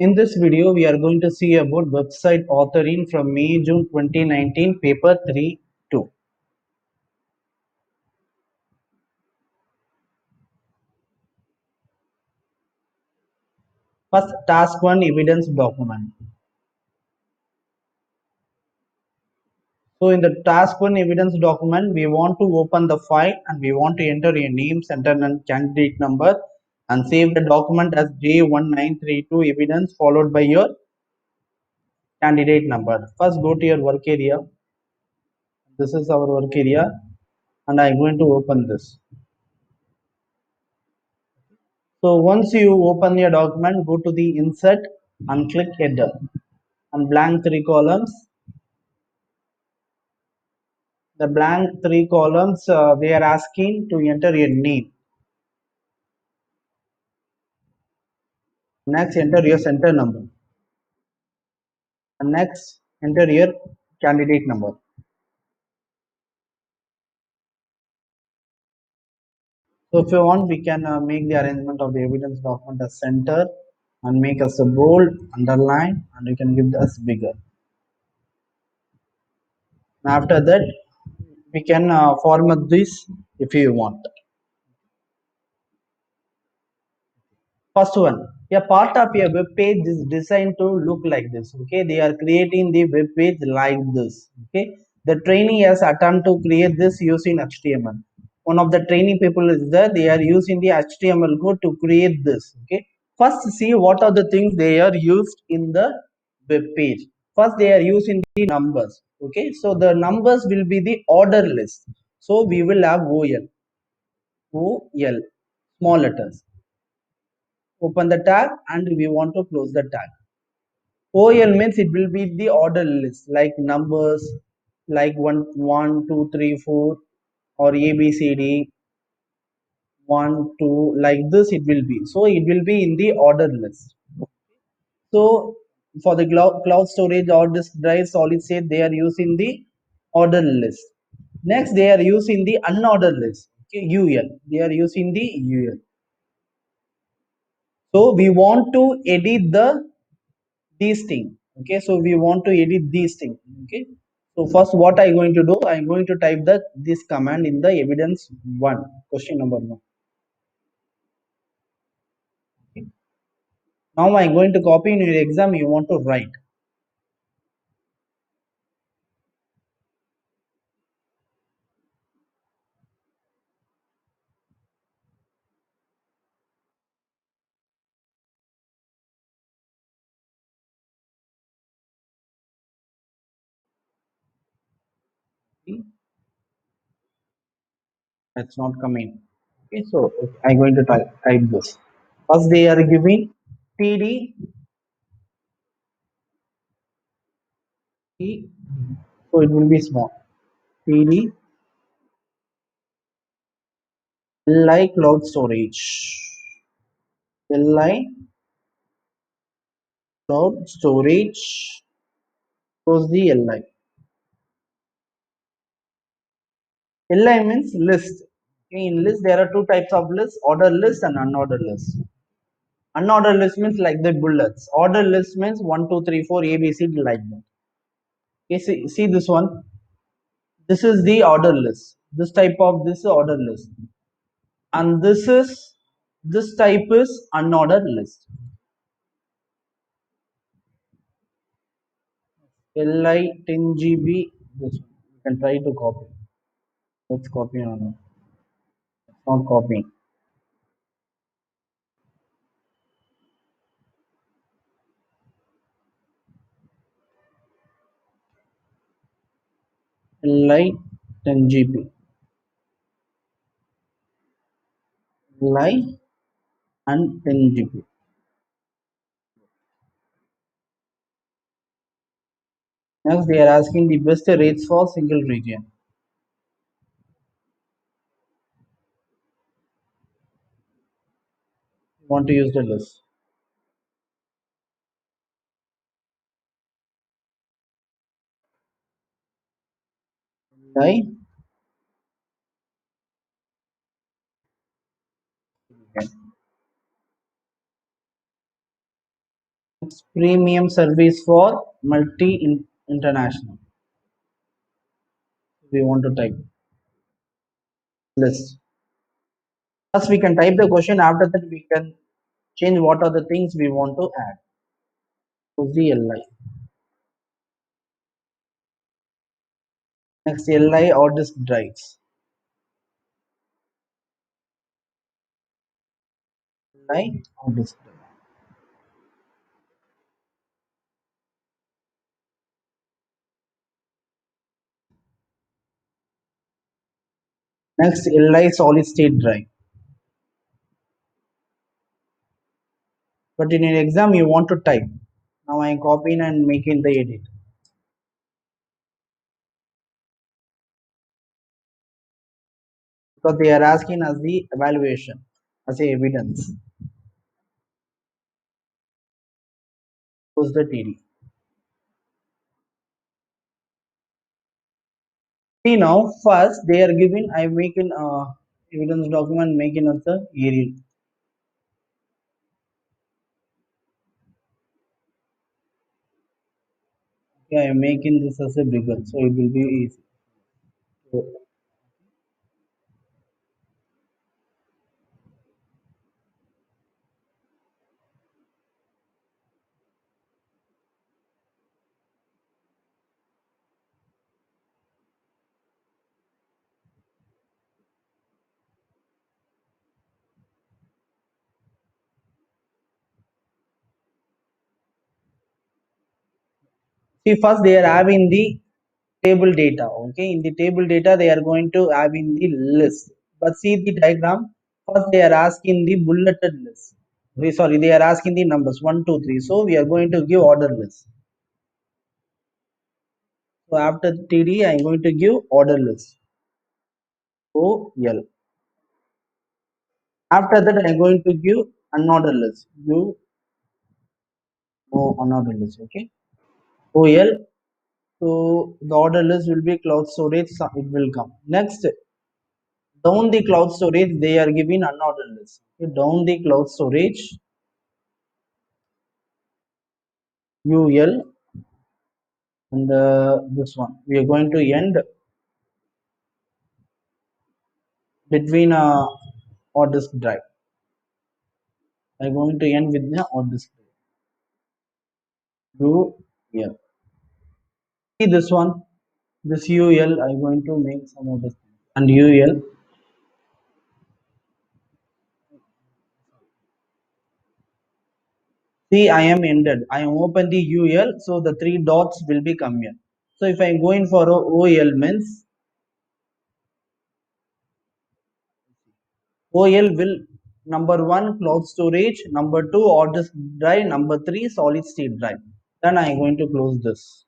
In this video, we are going to see about website authoring from May-June 2019, paper 3-2. First, task 1, evidence document. So in the task 1 evidence document, we want to open the file and we want to enter your name, center and candidate number and save the document as J1932 evidence followed by your candidate number. First, go to your work area. This is our work area and I'm going to open this. So once you open your document, go to the insert and click header and blank 3 columns. The blank 3 columns, they are asking to enter your name. Next, enter your center number. And next, enter your candidate number. So if you want, we can make the arrangement of the evidence document as center and make us a bold, underline, and you can give us bigger. After that, we can format this if you want. First one, a part of a web page is designed to look like this. Okay, they are creating the web page like this. Okay, the trainee has attempted to create this using HTML. One of the training people is there, they are using the HTML code to create this. Okay, first see what are the things they are used in the web page. First, they are using the numbers. Okay, so the numbers will be the order list. So we will have OL, small letters. Open the tag and we want to close the tag. OL means it will be the order list like numbers like 1, 2, 3, 4 or ABCD 1, 2 like this it will be. So it will be in the order list. So for the cloud storage or disk drive solid state they are using the order list. Next they are using the unordered list. Okay, UL. They are using the UL. So we want to edit these things. Okay, so we want to edit these things. Okay, so first what I'm going to do, I'm going to type this command in the evidence 1, question number 1. Okay. Now I'm going to copy in your exam you want to write. Okay. That's not coming. Okay, so I'm going to type this. First they are giving TD, so it will be small. TD Li cloud storage. Li cloud storage. Close the Li. Li means list. In list, there are two types of lists: ordered list and unordered list. Unordered list means like the bullets. Ordered list means 1, 2, 3, 4, A, B, C, D like that. Okay, see this one. This is the order list. This type of this order list, and this type is unordered list. Li 10 GB. This one. You can try to copy. Let's copy on it. Not copying. Li 10 GB. Li and 10 GB. Next, they are asking the best rates for single region. Want to use the list. Li Premium service for international. We want to type list. First, we can type the question. After that, we can change what are the things we want to add. So CLI. Next, LI or disk drives. LI or disk drive. Next, LI solid state drive. But in an exam, you want to type. Now I am copying and making the edit because they are asking us the evaluation as a evidence. Who's the TD? See now, first they are giving. I making evidence document making as the area. Okay, I am making this as a bigger, so it will be easy. So, see, first they are having the table data. Okay, in the table data they are going to have in the list. But see the diagram. First they are asking the bulleted list. Sorry, they are asking the numbers 1, 2, 3. So we are going to give order list. So after TD, I am going to give order list. OL. After that, I am going to give unordered list. Give no unordered list. Okay. OL. So the order list will be cloud storage. So it will come. Next, down the cloud storage, they are giving unordered list. Okay. Down the cloud storage, UL, and this one. We are going to end between or disk drive. I am going to end with the or disk drive. Do here. See this one. This UL, I'm going to make some of this and UL. See, I am ended. I am open the UL, so the three dots will be come here. So if I am going for a OL means OL will number one cloud storage, number two hard disk drive, number three solid state drive. Then I am going to close this.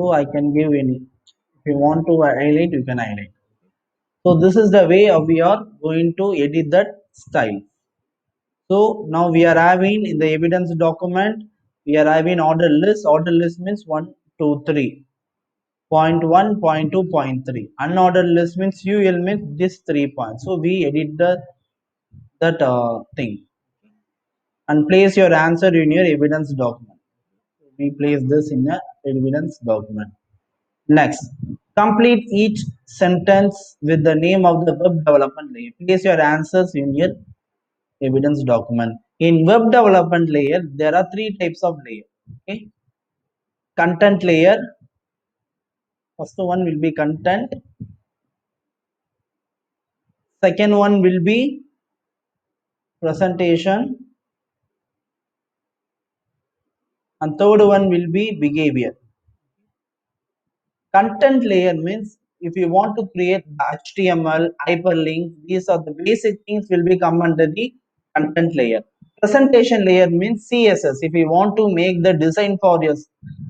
So I can give any. If you want to highlight, you can highlight. So this is the way we are going to edit that style. So now we are having in the evidence document, we are having order list. Order list means 1, 2, 3. Point 1, point 2, point 3. Unordered list means UL means this 3 points. So we edit that thing and place your answer in your evidence document. We place this in a evidence document. Next, complete each sentence with the name of the web development layer. Place your answers in your evidence document. In web development layer, there are three types of layer. Okay, content layer. First one will be content. Second one will be presentation, and third one will be behavior. Content layer means if you want to create the HTML, hyperlink, these are the basic things will be come under the content layer. Presentation layer means CSS. If you want to make the design for your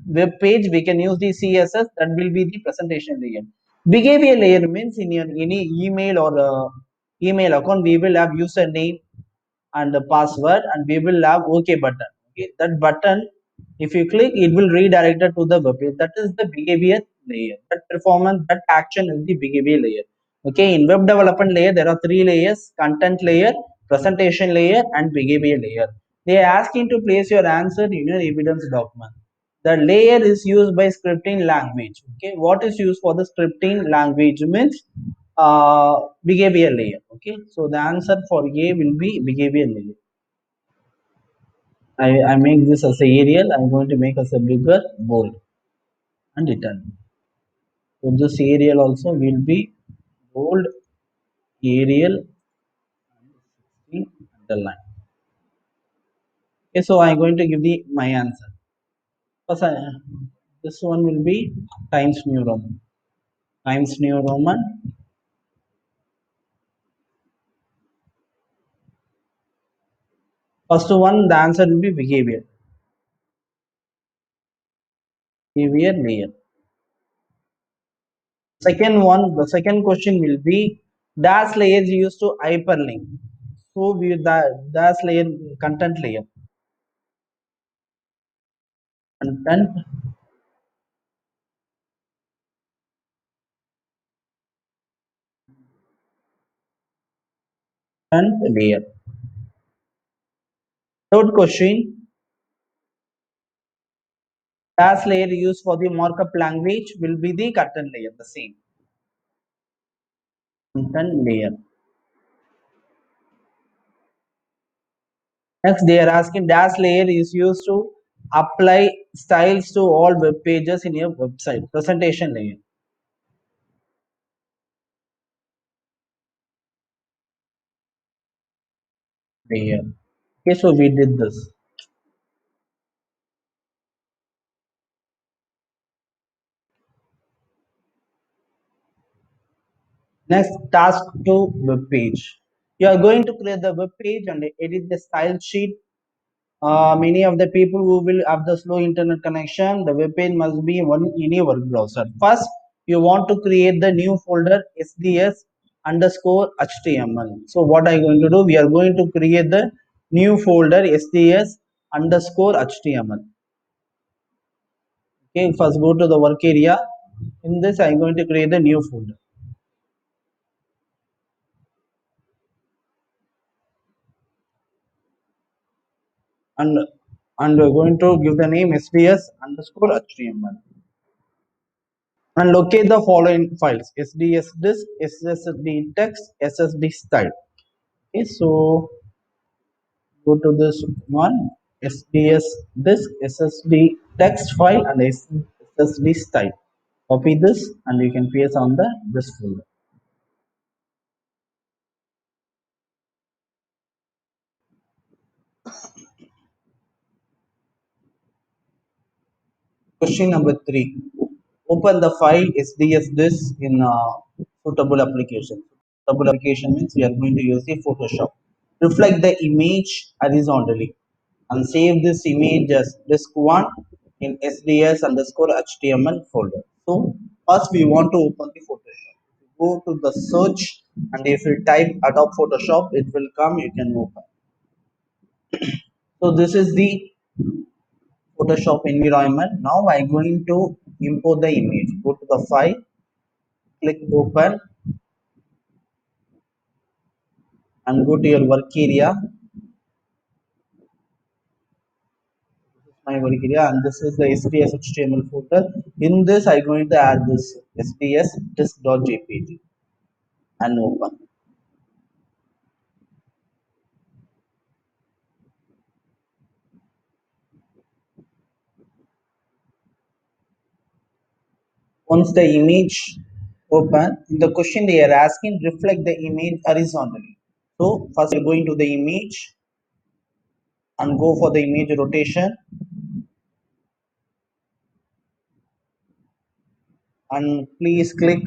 web page, we can use the CSS. That will be the presentation layer. Behavior layer means in your any email or email account, we will have username and the password, and we will have OK button. Okay, that button, if you click, it will redirect it to the web page. That is the behavior layer. That performance, that action is the behavior layer. Okay, in web development layer, there are three layers: content layer, presentation layer, and behavior layer. They are asking to place your answer in your evidence document. The layer is used by scripting language. Okay, what is used for the scripting language means behavior layer. Okay, so the answer for A will be behavior layer. I make this as a Arial. I'm going to make as a bigger bold and return. So this Arial also will be bold, Arial, underline. Okay, so I'm going to give the my answer. First, this one will be Times New Roman. Times New Roman. First one, the answer will be behavior. Behavior layer. Second one, the second question will be dash layer is used to hyperlink. So we the dash layer content layer. Content and layer. Third question, dash layer used for the markup language will be the content layer, the same. Content layer. Next, they are asking dash layer is used to apply styles to all web pages in your website. Presentation layer. Layer. Okay, so we did this. Next, task to web page. You are going to create the web page and edit the style sheet. Many of the people who will have the slow internet connection, the web page must be one in your work browser. First, you want to create the new folder SDS underscore HTML. So what are you going to do? We are going to create the new folder SDS underscore HTML. Okay, first go to the work area. In this, I am going to create the new folder. And we're going to give the name SDS underscore HTML. And locate the following files: sds disk, ssd text, ssd style. Okay, so go to this one: sds disk, ssd text file, and ssd style. Copy this and you can paste on the this folder. Question number 3: open the file sds disk in suitable application. Suitable application means we are going to use the Photoshop. Reflect the image horizontally and save this image as disk1 in sds underscore html folder. So first we want to open the Photoshop. Go to the search and if you type Adobe Photoshop, it will come, you can open. So this is the Photoshop environment. Now I'm going to import the image. Go to the file, click open, and go to your work area. My work area, and this is the SDS HTML folder. In this, I'm going to add this SDS disk.jpg and open. Once the image open, in the question they are asking reflect the image horizontally. So first we're going to the image and go for the image rotation and please click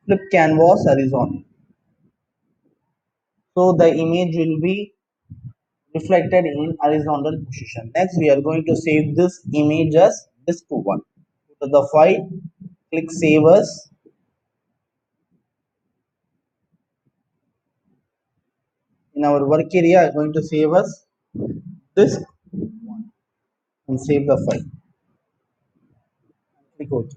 flip canvas horizontal. So the image will be reflected in horizontal position. Next, we are going to save this image as disk1. Go to the file, click save as. In our work area, I'm going to save as disk1 and save the file. Click OK.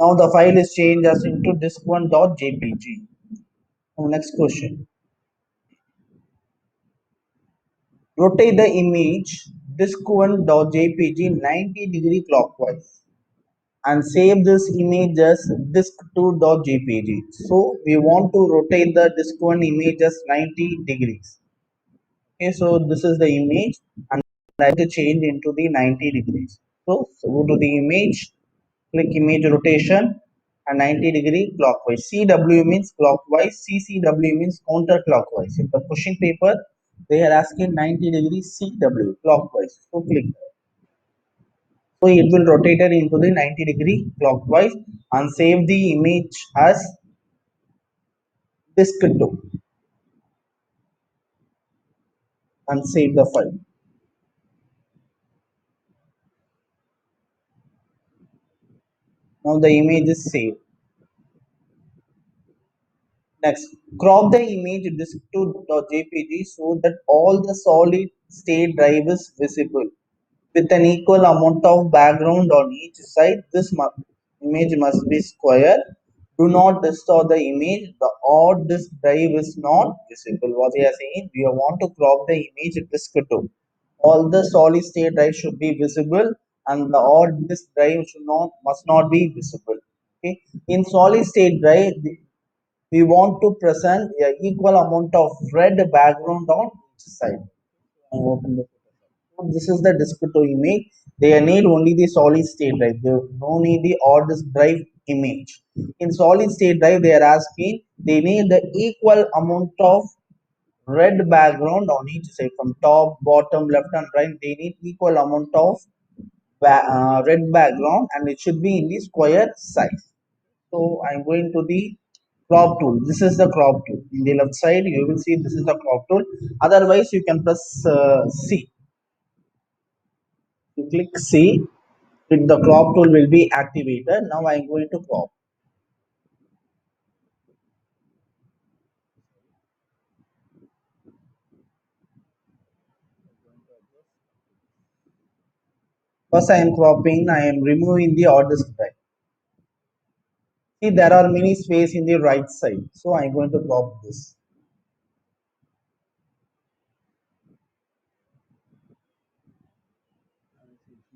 Now the file is changed as into disk1.jpg. Now next question. Rotate the image disk1.jpg 90-degree clockwise and save this image as disk2.jpg. So we want to rotate the disk1 image as 90 degrees. Okay, so this is the image and I have to change into the 90 degrees. So go to the image, click image rotation and 90-degree clockwise. CW means clockwise, CCW means counterclockwise. In the question paper, they are asking 90-degree CW clockwise. So click. So it will rotate it into the 90-degree clockwise and save the image as disk2 and save the file. Now the image is saved. Next, crop the image disk2.jpg so that all the solid state drive is visible with an equal amount of background on each side. This image must be square. Do not distort the image. The odd disk drive is not visible. What we are saying, we want to crop the image disk2. All the solid state drive should be visible and the odd disk drive must not be visible. Okay. In solid state drive, we want to present a equal amount of red background on each side. I open the so this is the disk2 image. They need only the solid state drive. They no need the odd disk drive image. In solid state drive, they are asking they need the equal amount of red background on each side from top, bottom, left, and right. They need equal amount of red background and it should be in the square size. So I'm going to the crop tool. This is the crop tool. In the left side, you will see this is the crop tool. Otherwise, you can press C. You click C, the crop tool will be activated. Now I'm going to crop. First, I am cropping. I am removing the order drive. See, there are many space in the right side. So I'm going to crop this.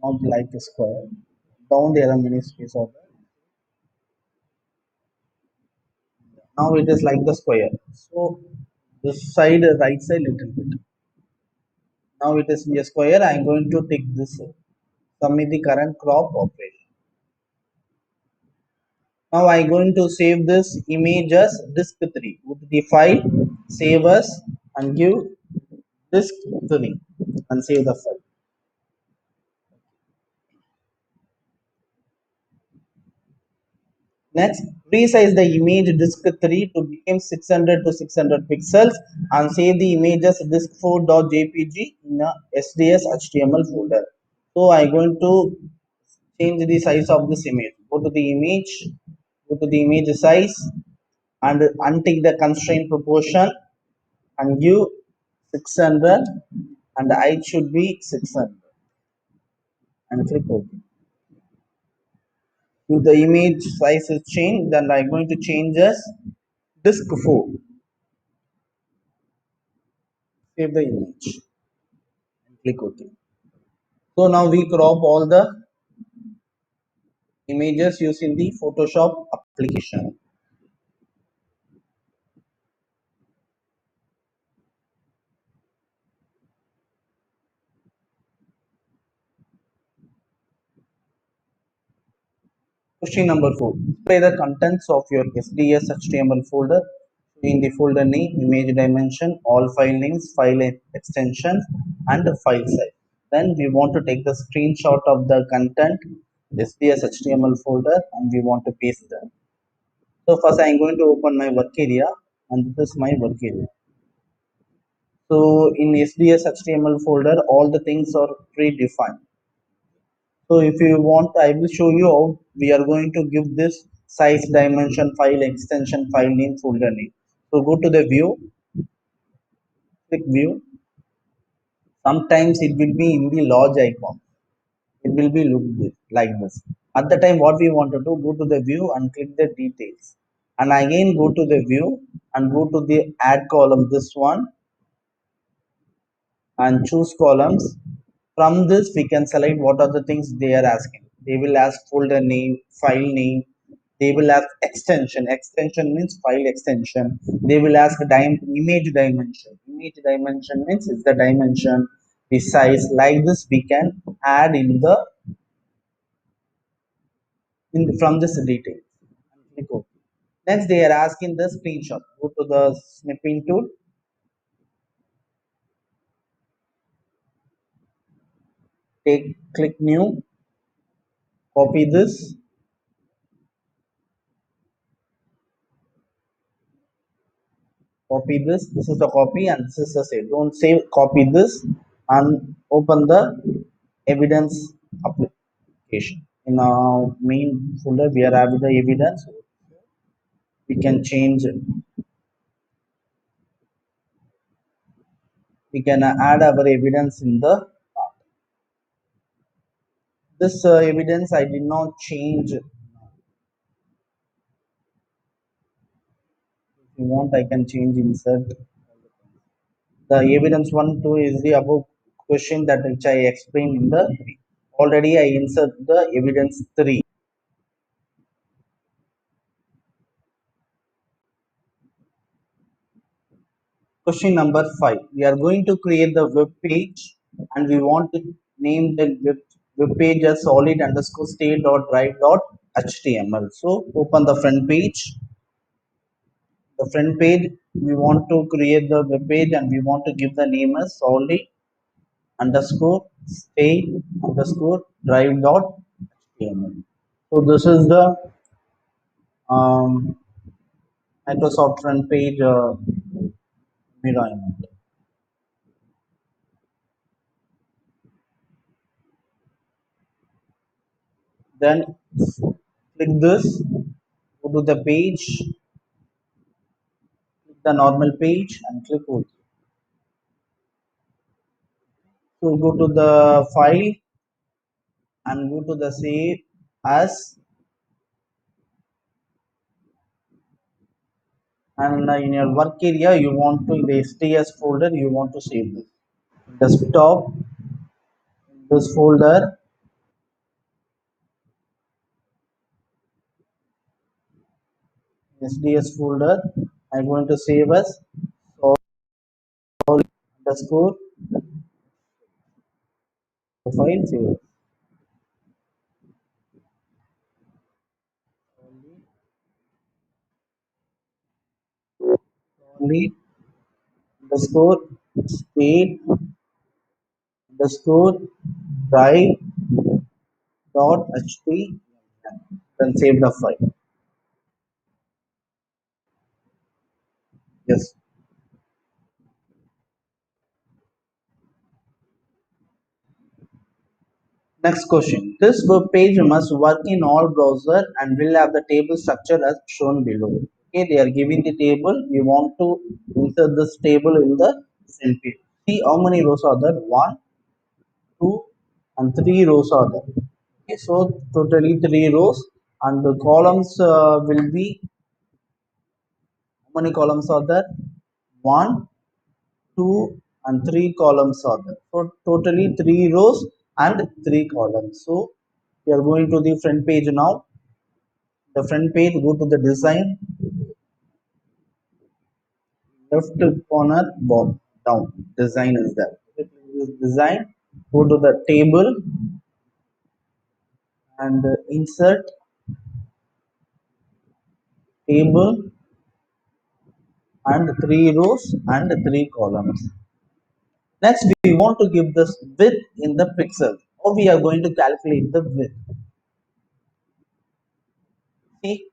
Not like a square. Down there are many space of that. Now it is like the square. So this side, right side, little bit. Now it is a square. I am going to take this. Submit the current crop operation. Now I am going to save this image as disk3. Go to the file, save as, and give disk3 and save the file. Next, resize the image disk3 to become 600 to 600 pixels and save the image as disk4.jpg in a SDS HTML folder. So I am going to change the size of this image. Go to the image, go to the image size and untick the constraint proportion and give 600 and the height should be 600 and click OK. If the image size is changed, then I'm going to change as disk 4. Save the image and click OK. So now we crop all the images using the Photoshop application. Question number 4. Display the contents of your SDS HTML folder in the folder name, image dimension, all file names, file extensions, and the file size. Then we want to take the screenshot of the content SDS HTML folder and we want to paste that. So first I am going to open my work area and this is my work area. So in SDS HTML folder, all the things are predefined. So if you want, I will show you how we are going to give this size, dimension, file extension, file name, folder name. So go to the view, click view. Sometimes it will be in the large icon. It will be look like this. At the time, what we want to do, go to the view and click the details. And again, go to the view and go to the add column, this one, and choose columns. From this, we can select what are the things they are asking. They will ask folder name, file name. They will ask extension. Extension means file extension. They will ask image dimension. Image dimension means is the dimension, the size. Like this, we can add in the from this detail. Click OK. Next, they are asking the screenshot. Go to the snipping tool. Click new. Copy this. Copy this is the copy and this is the save. Don't save, copy this and open the evidence application. In our main folder we are having the evidence. We can change, we can add our evidence in the this evidence I did not change. If you want, I can change, insert. The evidence 1 2 is the above question that which I explained in the 3. Already I insert the evidence 3. Question number 5. We are going to create the web page and we want to name the web page as solid underscore state.drive.html. So open the front page. The front page, we want to create the web page and we want to give the name as solid underscore state underscore drive.html. So this is the Microsoft front page environment. Then click this, go to the page, click the normal page and click OK. So go to the file and go to the save as, and in your work area you want to, in the STS folder you want to save this. Desktop, this folder, SDS folder, I'm going to save as solid underscore file save. Solid underscore state underscore drive dot html, then save the file. Yes. Next question. This web page must work in all browser and will have the table structure as shown below. Okay, they are giving the table. We want to insert this table in the same page. See how many rows are there? 1, 2, and 3 rows are there. Okay, so totally 3 rows, and the columns will be, how many columns are there? 1, 2, and 3 columns are there. So totally 3 rows and 3 columns. So we are going to the front page now. The front page, go to the design, left corner down, design is there. Design, go to the table and insert table and 3 rows and 3 columns. Next, we want to give this width in the pixels. How we are going to calculate the width? See,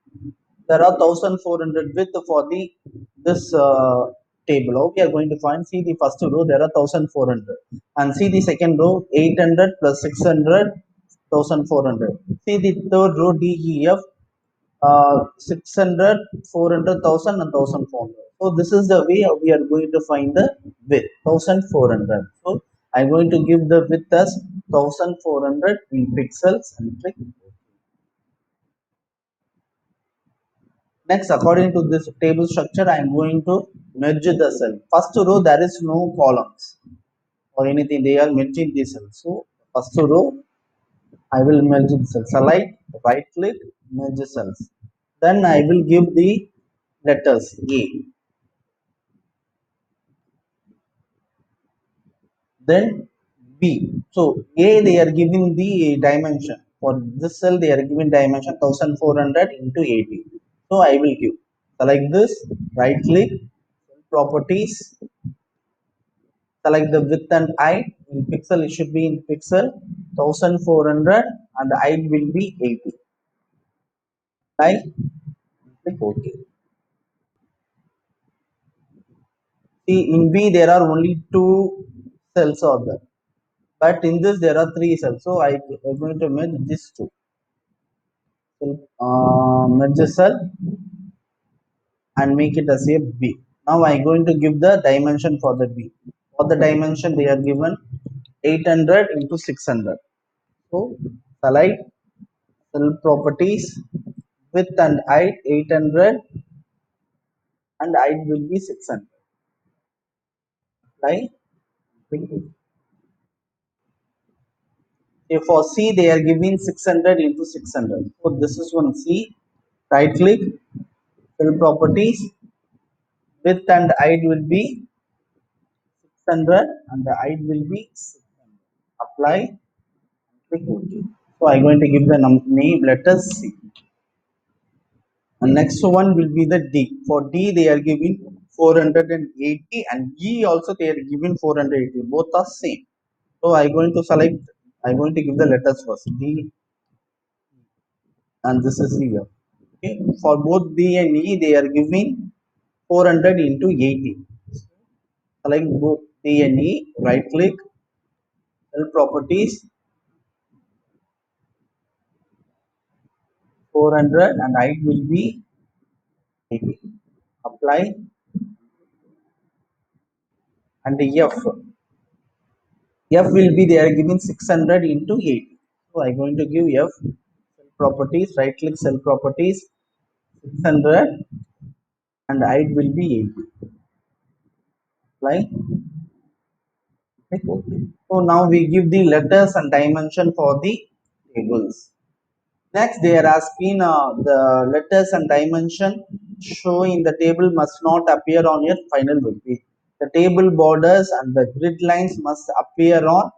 there are 1400 width for the this table. How we are going to find? See the first row, there are 1400, and see the second row, 800 plus 600, 1400. See the third row, DEF, 600, 400, 1000, and 1400. So this is the way we are going to find the width, 1400. So I'm going to give the width as 1400 in pixels and click. Next, according to this table structure, I am going to merge the cell. First row, there is no columns or anything. They are merging the cell. So, first row, I will merge the cell. Select, right click, merge cells. Then I will give the letters A. Then B. So A they are giving the dimension. For this cell they are giving dimension 1400 into 80. So I will give. Select this, right click, properties, select the width and height. In pixel it should be in pixel 1400 and the height will be 80. I click OK. See in B there are only two cells are there. But in this there are three cells. So I am going to merge these two. Merge the cell and make it as a B. Now I am going to give the dimension for the B. For the dimension they are given 800 into 600. So select cell properties, width and height 800 and height will be 600. Right? If for C they are giving 600 into 600. So this is one C. Right click, cell properties, width and height will be 600 and the height will be 600. Apply, click OK. So I'm going to give the name letter C. And next one will be the D. For D they are giving 480 and E also they are giving 480. Both are same. So I'm going to select. I'm going to give the letters first. D and this is here. Okay. For both D and E they are giving 400 into 80. Select both D and E. Right click. Cell properties 400 and height will be 80. Apply and F. F will be they are giving 600 into 80. So I'm going to give F cell properties, right click cell properties 600 and height will be 80. Apply, click OK. So now we give the letters and dimension for the tables. Next, they are asking the letters and dimension shown in the table must not appear on your final web page. The table borders and the grid lines must appear on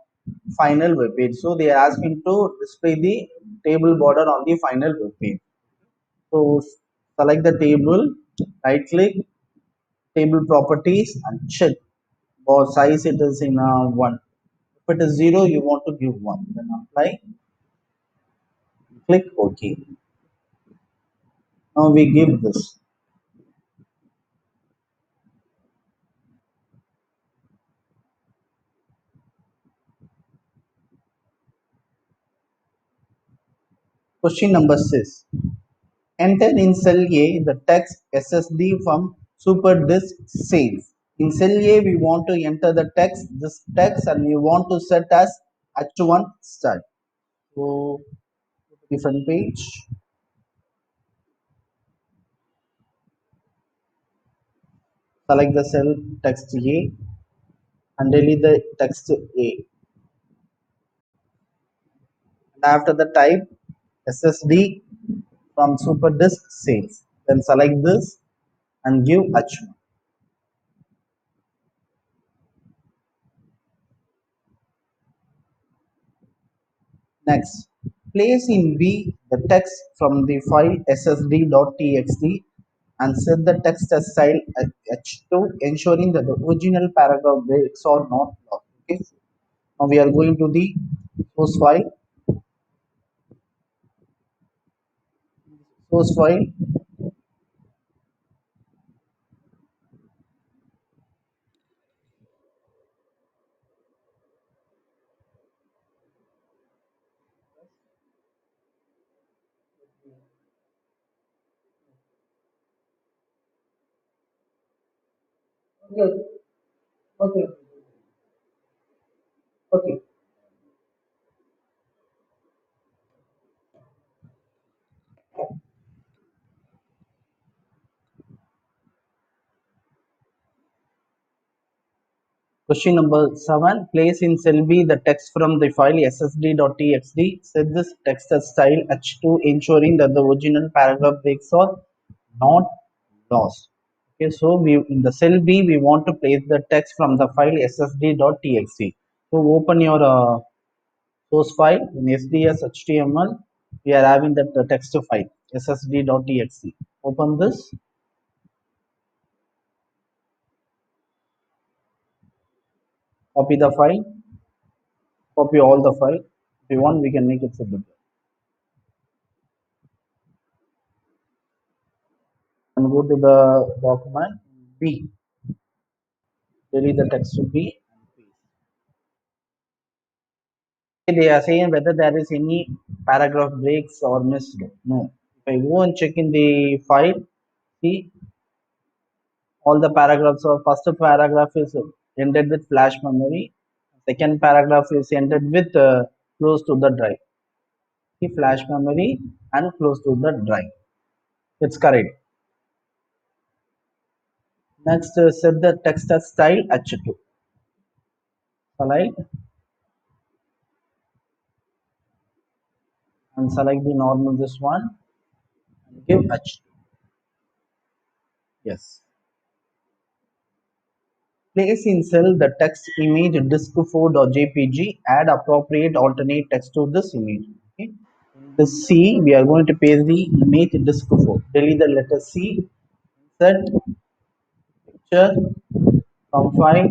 final web page. So they are asking to display the table border on the final web page. So select the table, right click, table properties and check for size it is in 1. If it is 0, you want to give 1. Then apply, click OK. Now we give this. Question number 6. Enter in cell A the text SSD from SuperDisk sales. In cell A, we want to enter the text, this text, and we want to set as H1 start. So, different page. Select the cell text A and delete the text A. And after the type SSD from SuperDisk sales. Then select this and give H1. Next, place in B the text from the file ssd.txt and set the text as style H2, ensuring that the original paragraph breaks are not lost. Okay. Now we are going to the source file. Source file. Okay. Okay. Okay. Question number 7. Place in cell B the text from the file ssd.txt. Set this text as style h2 ensuring that the original paragraph breaks are not lost. Okay, so we in the cell B we want to place the text from the file ssd.txt. So open your source file in SDS HTML. We are having that text file ssd.txt. Open this, copy the file, copy all the file. If you want, we can make it so bigger. And go to the document B, delete the text to B. They are saying whether there is any paragraph breaks or missed. No. If I go and check in the file, see all the paragraphs of first paragraph is ended with flash memory. Second paragraph is ended with close to the drive. See flash memory and close to the drive. It's correct. Next, set the text as style H2. Select and select the normal this one and give H2. Yes. Place in cell the text image disk4.jpg. Add appropriate alternate text to this image. Okay. In the C, we are going to paste the image disk4. Delete the letter C. Insert picture from file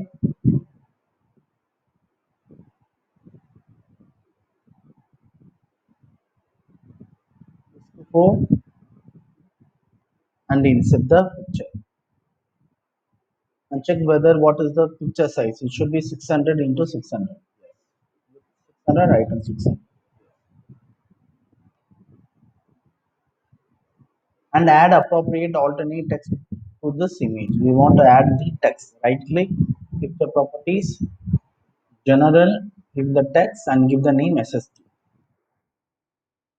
disk4 and insert the picture. And check whether what is the picture size. It should be 600 into 600. 600 item 600. And add appropriate alternate text to this image. We want to add the text. Right click, picture properties, general, give the text and give the name SST.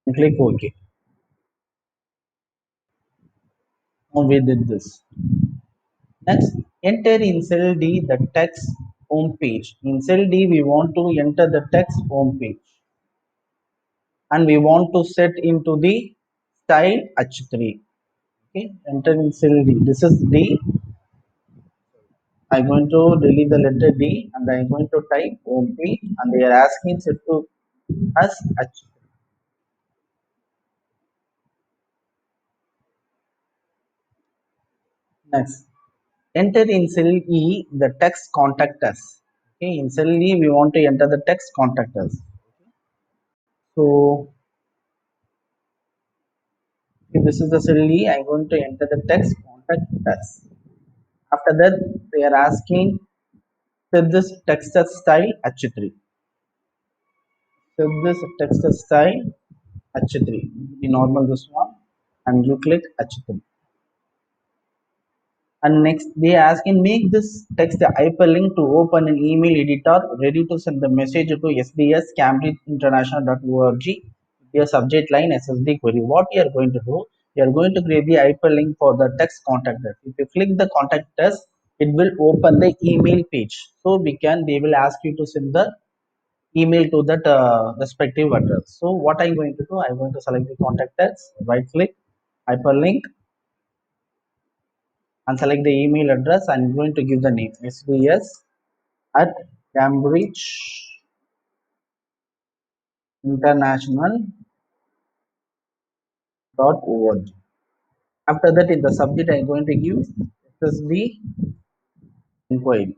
And click OK. Now we did this. Next, enter in cell D the text home page. In cell D, we want to enter the text home page. And we want to set into the style H3. Okay, enter in cell D. This is D. I'm going to delete the letter D and I'm going to type OP and they are asking set to as H. Next, enter in cell E the text contact us. Okay, in cell E we want to enter the text contact us. So if this is the cell E, I'm going to enter the text contact us. After that, they are asking set this text as style H3. Set this text as style H3. The normal this one and you click H3. And next they ask in make this text a hyperlink to open an email editor ready to send the message to sds cambridge international.org. Your subject line ssd query. What we are going to do, we are going to create the hyperlink for the text contact us. If you click the contact us, it will open the email page, so they will ask you to send the email to that respective address. So what I'm going to do, I'm going to select the contact us, right click, hyperlink, and select the email address. I'm going to give the name sbs at cambridge international.org. After that, in the subject I'm going to give ssd inquiry.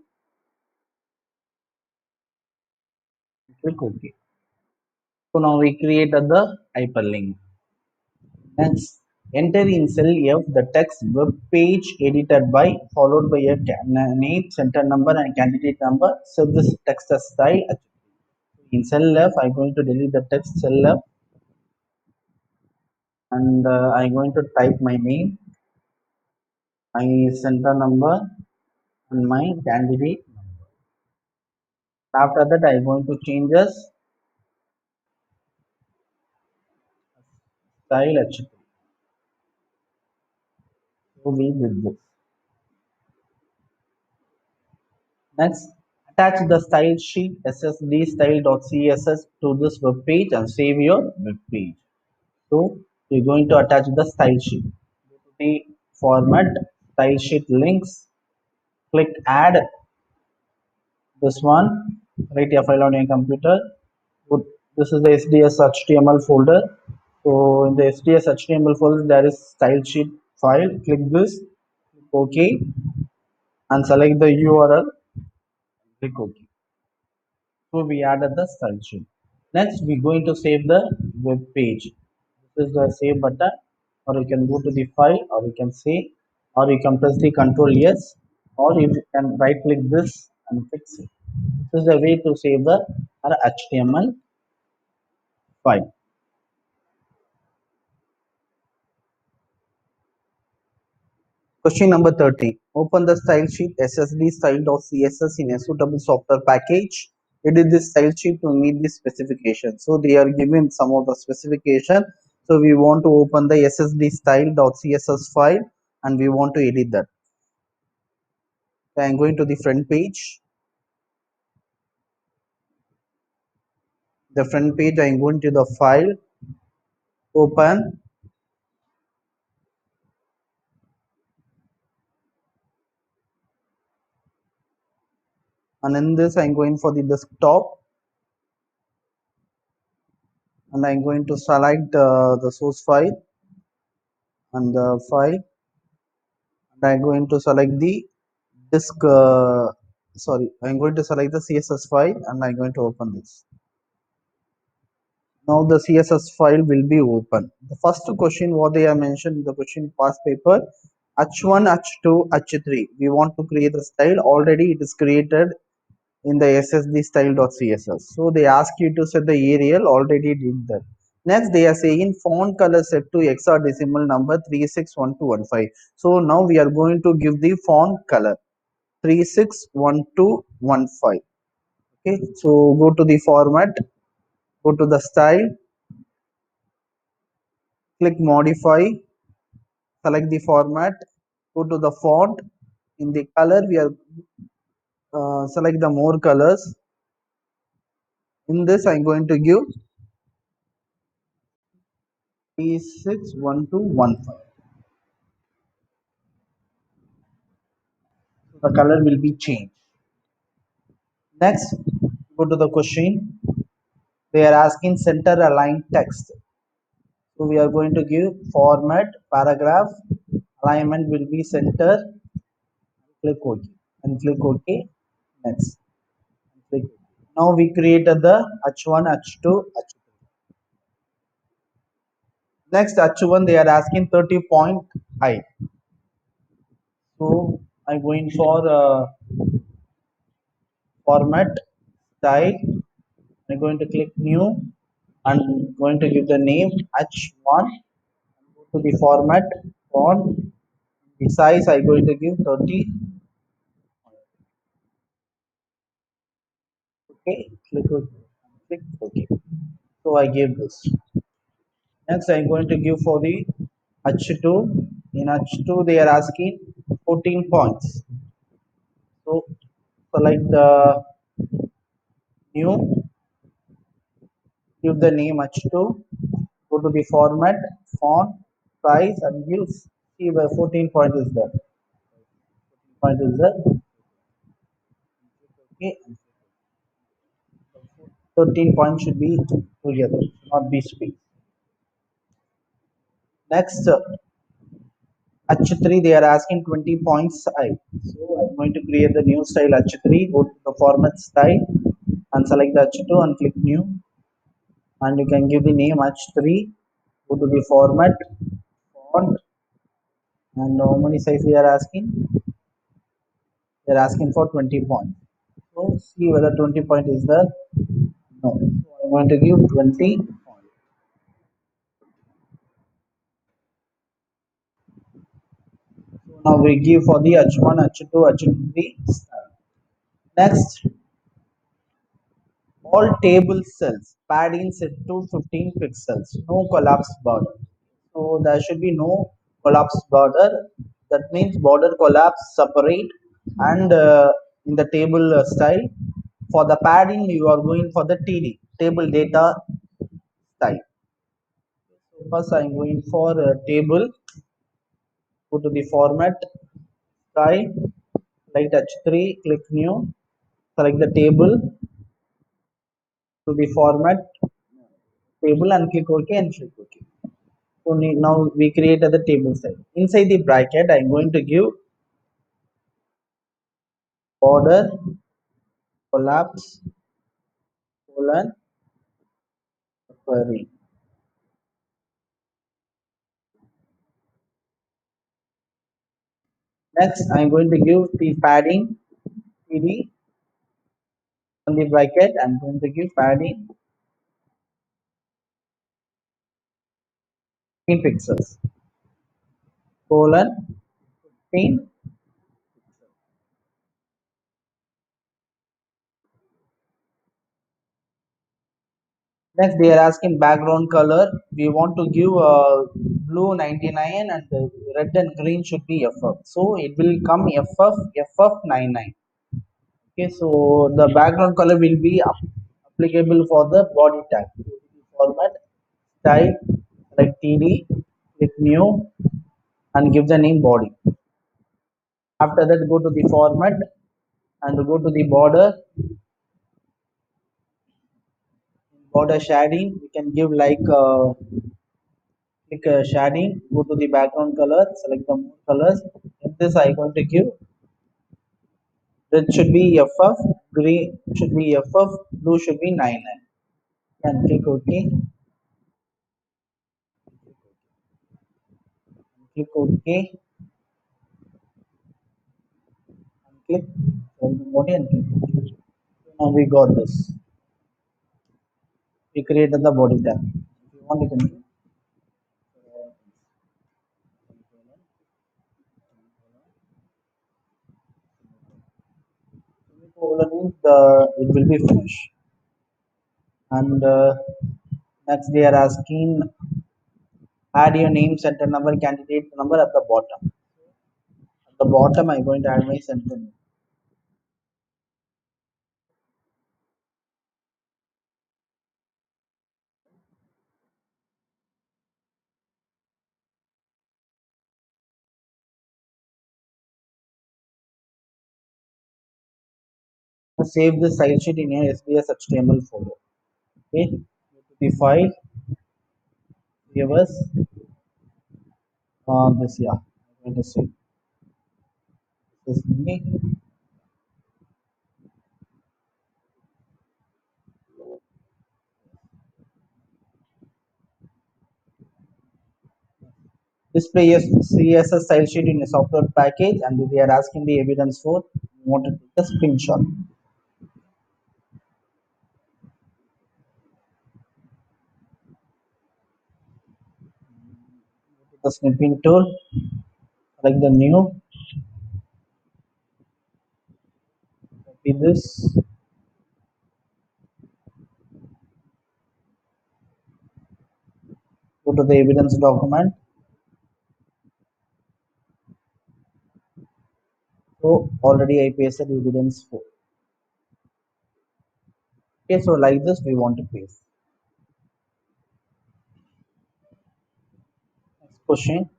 Click ok. So now we created the hyperlink. Next, enter in cell F the text web page edited by followed by a name, center number and candidate number. So this text as style. In cell F, I'm going to delete the text cell F and I'm going to type my name, my center number and my candidate. After that, I'm going to change this style HTML. So we did this. Next, Attach the style sheet ssd style.css to this web page and save your web page. So we're going to attach the style sheet. Go to the format, style sheet links, click add this one, write a file on your computer. This is the SDS HTML folder. So in the SDS HTML folder there is style sheet file. Click this, click OK and select the URL. Click OK. So we added the style sheet. Next we're going to save the web page. This is the save button, or you can go to the file, or you can save, or you can press the Control yes, or you can right click this and fix it. This is the way to save the HTML file. Question number 30. Open the style sheet ssd style.css in a suitable software package. Edit this style sheet to meet the specification. So they are given some of the specification. So we want to open the ssd style.css file and we want to edit that. So I am going to the front page. The front page, I am going to the file, open, and in this I am going for the desktop, and I am going to select the source file and the file, and I am going to select the disk. Sorry, I am going to select the CSS file and I am going to open this. Now the CSS file will be open. The first question what they have mentioned in the question past paper, h1, h2, h3. We want to create the style. Already it is created in the ssd style.css. So they ask you to set the Arial, already did that. Next they are saying font color set to hexadecimal number 361215. So now we are going to give the font color 361215. Okay, so go to the format, go to the style, click modify, select the format, go to the font. In the color we are select the more colors. In this I am going to give 361215. The color will be changed. Next, go to the question. They are asking center align text. So we are going to give format paragraph, alignment will be center. Click OK and click OK. Next, click OK. Now we created the H1, H2, H3. Next H1 they are asking 30 point height. So I'm going for format style. I'm going to click new and going to give the name H1. Go to the format font. The size I'm going to give 30. Okay, click OK. Click OK. So I gave this. Next I'm going to give for the H2. In H2 they are asking 14 points. So select the new, give the name H2, go to the format, font, size and give, see where 14 point is there. 14 point is there. Okay. 13 points should be together, not be space. Next H3 they are asking 20 points high. So I'm going to create the new style H3, go to the format style and select the H2 and click new, and you can give the name H3, go to the format, font, and how many size they are asking? They are asking for 20 points. So see whether 20 point is there. No. So I'm going to give 20 points. So now we give for the H1, H2, H3 style. Next, all table cells padding set to 15 pixels, no collapse border. So there should be no collapse border. That means border collapse separate and in the table style. For the padding, you are going for the TD, table data style. So first I'm going for table, go to the format, style, select H3, click new, select the table, to the format, table and click OK and click OK. So now we created the table style. Inside the bracket, I'm going to give border, collapse, colon, query. Next, I'm going to give the padding, PD, on the bracket. I'm going to give padding 15 pixels, colon, 15. Next, they are asking background color. We want to give blue 99 and the red and green should be FF. So it will come FF 99. Okay, so the background color will be applicable for the body tag. Format, style, like TD, click new, and give the name body. After that, go to the format and go to the border shading. We can give like click shading. Go to the background color, select the more colors. In this, I going to give red should be FF, green should be FF, blue should be 99. And click OK. Click OK. Click body and click OK. So now we got this. We created the body tag. If you want, you can do semicolon means it will be finished. And next, they are asking add your name, center number, candidate number at the bottom. At the bottom, I'm going to add my center name. Save the style sheet in your SBS HTML folder. Okay, go to the file, give us this. Yeah, I'm going to save this. Display a CSS style sheet in a software package, and they are asking the evidence for you want to take a screenshot. The snipping tool, like the new, copy this, go to the evidence document. So already I pasted evidence for. Okay, so like this we want to paste. Next question.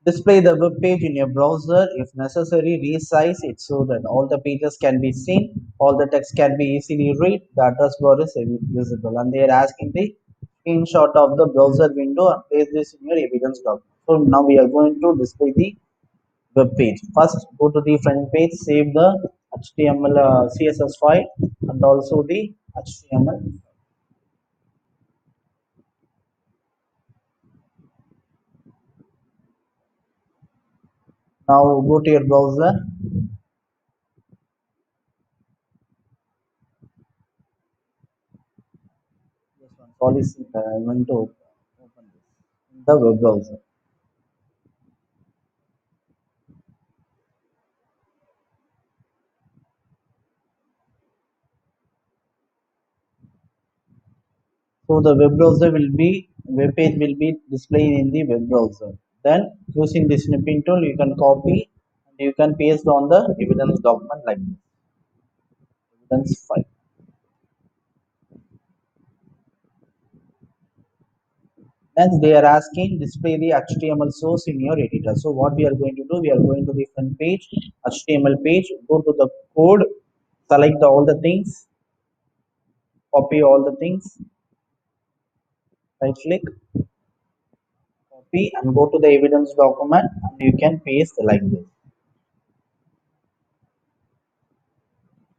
Display the web page in your browser. If necessary, resize it so that all the pages can be seen, all the text can be easily read, the address bar is visible. And they are asking the screenshot of the browser window and paste this in your evidence document. So now we are going to display the web page. First, go to the front page, save the HTML CSS file and also the HTML. Now go to your browser. This one policy. I'm going to open this in the web browser. So the web page will be displayed in the web browser. Then using the snipping tool, you can copy and you can paste on the evidence document like this. evidence file. Then they are asking display the HTML source in your editor. So what we are going to do, we are going to the front page, HTML page, go to the code, select all the things, copy all the things, right click, copy and go to the evidence document and you can paste like this.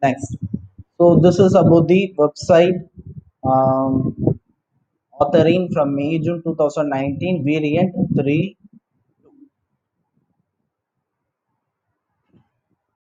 Next. So this is about the website um, authoring from May June 2019 variant 3